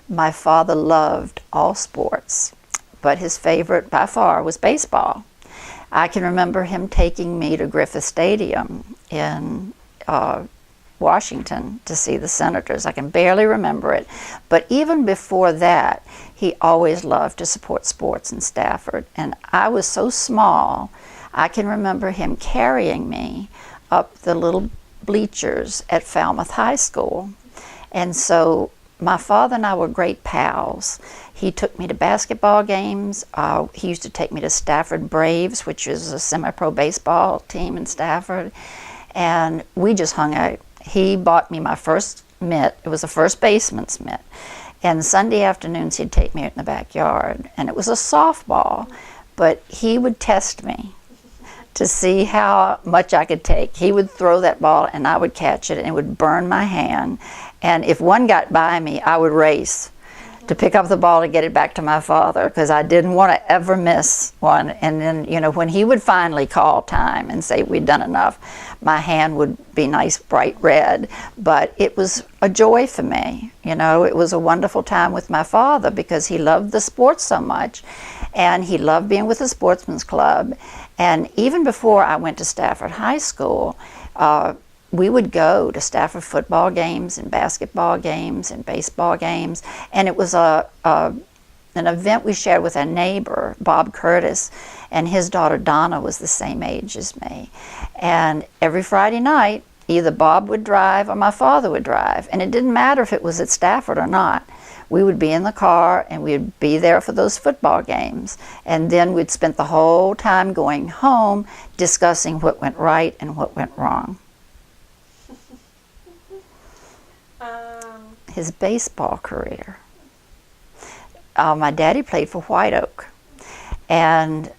My father loved all sports, but his favorite by far was baseball. I can remember him taking me to Griffith Stadium in Washington to see the Senators. I can barely remember it. But even before that, he always loved to support sports in Stafford. And I was so small, I can remember him carrying me up the little bleachers at Falmouth High School. And so my father and I were great pals. He took me to basketball games. He used to take me to Stafford Braves, which is a semi-pro baseball team in Stafford. And we just hung out. He bought me my first mitt. It was a first baseman's mitt. And Sunday afternoons he'd take me out in the backyard. And it was a softball, but he would test me to see how much I could take. He would throw that ball and I would catch it and it would burn my hand. And if one got by me, I would race to pick up the ball to get it back to my father because I didn't want to ever miss one. And then, you know, when he would finally call time and say we'd done enough, my hand would be nice bright red. But it was a joy for me. You know, it was a wonderful time with my father because he loved the sports so much and he loved being with the sportsman's club. And even before I went to Stafford High School, we would go to Stafford football games and basketball games and baseball games, and it was an event we shared with a neighbor, Bob Curtis, and his daughter Donna was the same age as me. And every Friday night, either Bob would drive or my father would drive, and it didn't matter if it was at Stafford or not. We would be in the car and we'd be there for those football games, and then we'd spend the whole time going home discussing what went right and what went wrong. His baseball career. My daddy played for White Oak, and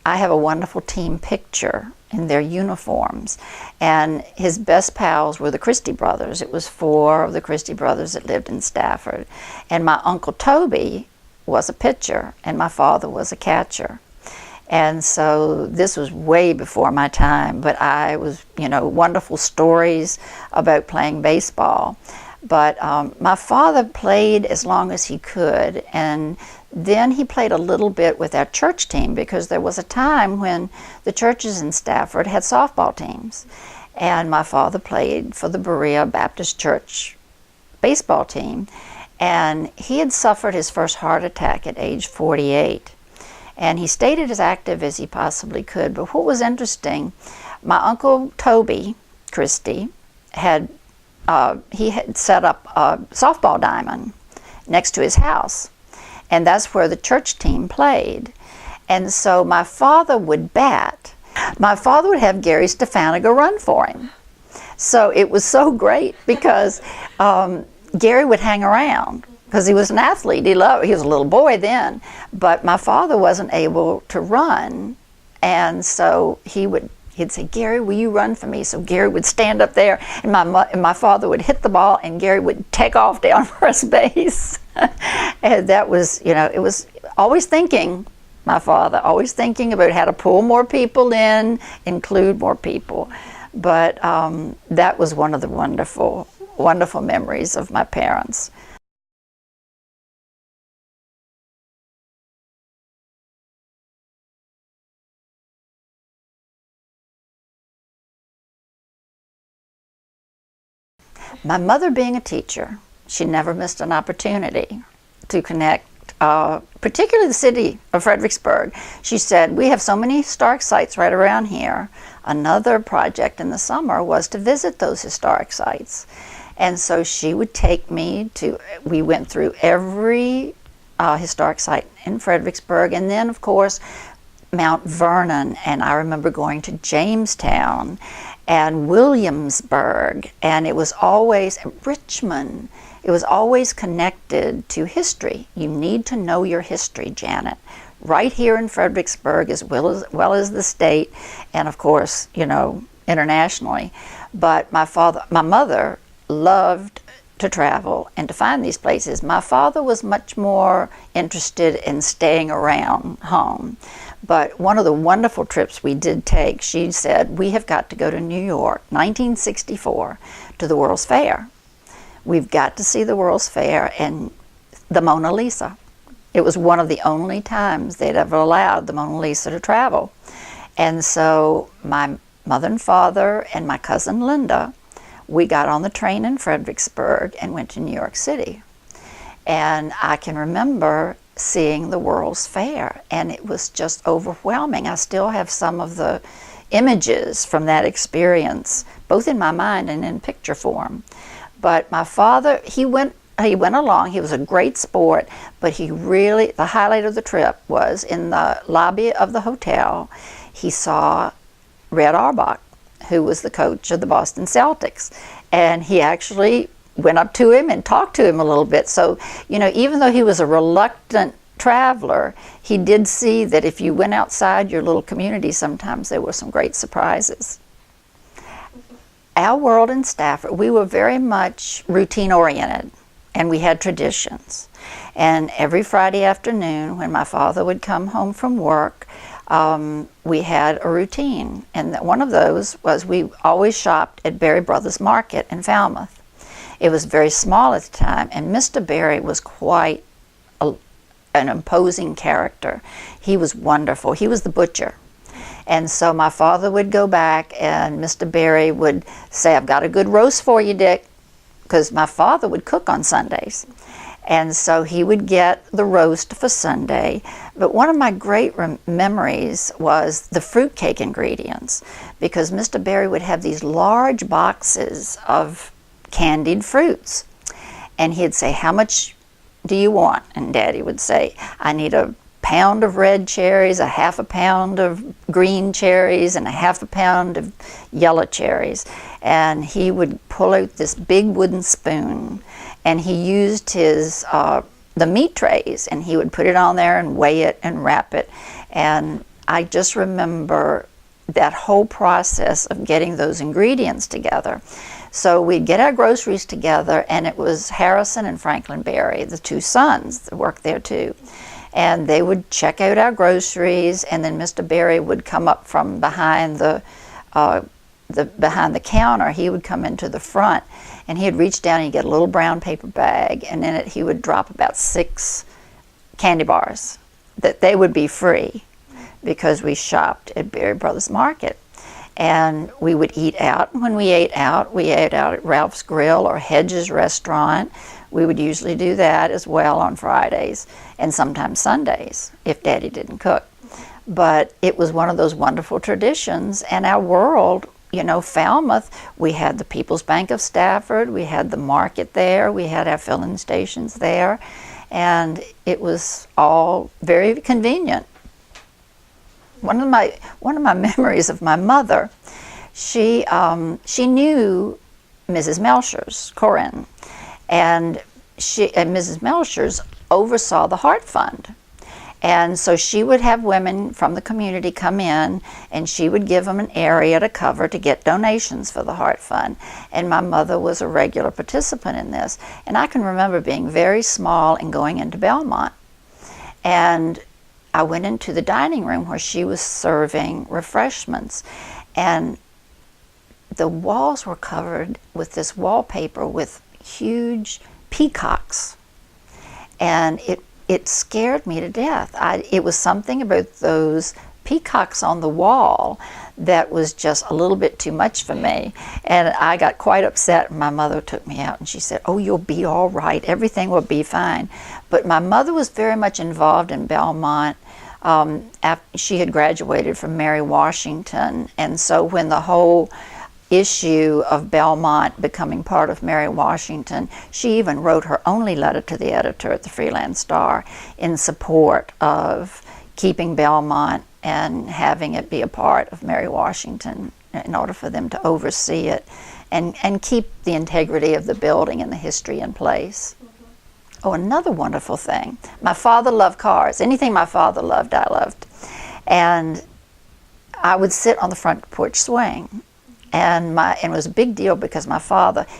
I have a wonderful team picture in their uniforms. And his best pals were the Christie brothers. It was 4 of the Christie brothers that lived in Stafford. And my Uncle Toby was a pitcher, and my father was a catcher. And so this was way before my time, but I was, you know, wonderful stories about playing baseball. But my father played as long as he could, and then he played a little bit with our church team because there was a time when the churches in Stafford had softball teams. And my father played for the Berea Baptist Church baseball team, and he had suffered his first heart attack at age 48. And he stayed as active as he possibly could. But what was interesting, my Uncle Toby Christie he had set up a softball diamond next to his house, and that's where the church team played. And so my father would bat. My father would have Gary Stefaniga run for him. So it was so great because Gary would hang around because he was an athlete. He was a little boy then, but my father wasn't able to run, and so he'd say, "Gary, will you run for me?" So Gary would stand up there, and my father would hit the ball, and Gary would take off down first base. And that was, you know, it was always thinking, my father, always thinking about how to pull more people in, include more people. But that was one of the wonderful, wonderful memories of my parents. My mother being a teacher, she never missed an opportunity to connect, particularly the city of Fredericksburg. She said, we have so many historic sites right around here. Another project in the summer was to visit those historic sites. And so she would take me we went through every historic site in Fredericksburg, and then of course Mount Vernon, and I remember going to Jamestown and Williamsburg, and it was always Richmond. It was always connected to history. You need to know your history, Janet, right here in Fredericksburg as well as the state, and of course, you know, internationally. But my mother loved to travel and to find these places. My father was much more interested in staying around home. But one of the wonderful trips we did take, she said, we have got to go to New York, 1964, to the World's Fair. We've got to see the World's Fair. And the Mona Lisa. It was one of the only times they'd ever allowed the Mona Lisa to travel. And so my mother and father and my cousin Linda, we got on the train in Fredericksburg and went to New York City. And I can remember seeing the World's Fair, and it was just overwhelming. I still have some of the images from that experience, both in my mind and in picture form. But my father, he went along. He was a great sport, but the highlight of the trip was in the lobby of the hotel, he saw Red Auerbach, who was the coach of the Boston Celtics. And he actually went up to him and talked to him a little bit. So, even though he was a reluctant traveler, he did see that if you went outside your little community, sometimes there were some great surprises. Our world in Stafford, we were very much routine oriented, and we had traditions. And every Friday afternoon when my father would come home from work, we had a routine. And one of those was we always shopped at Berry Brothers Market in Falmouth. It was very small at the time, and Mr. Berry was quite an imposing character. He was wonderful. He was the butcher. And so my father would go back, and Mr. Berry would say, "I've got a good roast for you, Dick," because my father would cook on Sundays. And so he would get the roast for Sunday. But one of my great memories was the fruitcake ingredients, because Mr. Berry would have these large boxes of candied fruits. And he'd say, "How much do you want?" And Daddy would say, "I need a pound of red cherries, a half a pound of green cherries, and a half a pound of yellow cherries." And he would pull out this big wooden spoon, and he used his the meat trays, and he would put it on there and weigh it and wrap it. And I just remember that whole process of getting those ingredients together. So we'd get our groceries together, and it was Harrison and Franklin Berry, the two sons that worked there too. And they would check out our groceries, and then Mr. Berry would come up from behind the counter. He would come into the front, and he'd reach down and he'd get a little brown paper bag, and in it he would drop about 6 candy bars that they would be free because we shopped at Berry Brothers Market. And we would eat out. When we ate out at Ralph's Grill or Hedges Restaurant. We would usually do that as well on Fridays and sometimes Sundays if Daddy didn't cook. But it was one of those wonderful traditions. And our world, Falmouth, we had the People's Bank of Stafford, we had the market there, we had our filling stations there, and it was all very convenient. One of my memories of my mother, she knew Mrs. Melchers, Corinne, and Mrs. Melchers oversaw the Heart Fund. And so she would have women from the community come in, and she would give them an area to cover to get donations for the Heart Fund. And my mother was a regular participant in this. And I can remember being very small and going into Belmont. And I went into the dining room where she was serving refreshments, and the walls were covered with this wallpaper with huge peacocks, and it scared me to death. It was something about those peacocks on the wall that was just a little bit too much for me, and I got quite upset. My mother took me out and she said, "Oh, you'll be all right, everything will be fine." But my mother was very much involved in Belmont. After she had graduated from Mary Washington, and so when the whole issue of Belmont becoming part of Mary Washington, she even wrote her only letter to the editor at the Freeland Star in support of keeping Belmont and having it be a part of Mary Washington in order for them to oversee it and keep the integrity of the building and the history in place. Oh, another wonderful thing. My father loved cars. Anything my father loved, I loved. And I would sit on the front porch swing, And it was a big deal because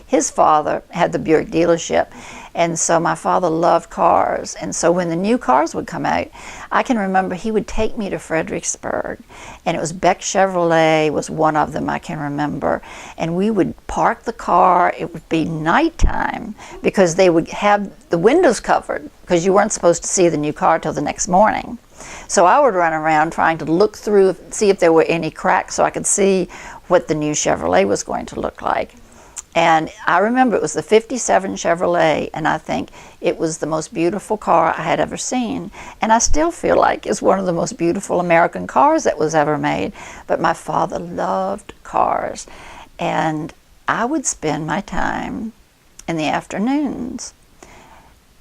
his father had the Buick dealership, and so my father loved cars. And so when the new cars would come out, I can remember he would take me to Fredericksburg, and it was Beck Chevrolet was one of them I can remember. And we would park the car. It would be nighttime because they would have the windows covered because you weren't supposed to see the new car till the next morning. So I would run around trying to look through, see if there were any cracks so I could see what the new Chevrolet was going to look like. And I remember it was the 57 Chevrolet, and I think it was the most beautiful car I had ever seen. And I still feel like it's one of the most beautiful American cars that was ever made. But my father loved cars, and I would spend my time in the afternoons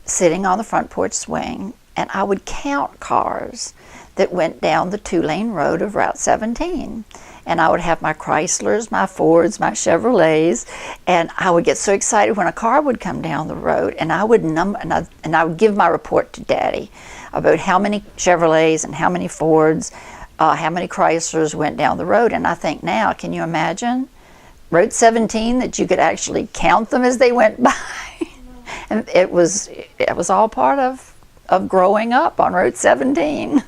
sitting on the front porch swing, and I would count cars that went down the 2-lane road of Route 17. And I would have my Chryslers, my Fords, my Chevrolets, and I would get so excited when a car would come down the road, and I would I would give my report to Daddy about how many Chevrolets and how many Fords, how many Chryslers went down the road. And I think now, can you imagine Route 17 that you could actually count them as they went by? And it was all part of growing up on Route 17.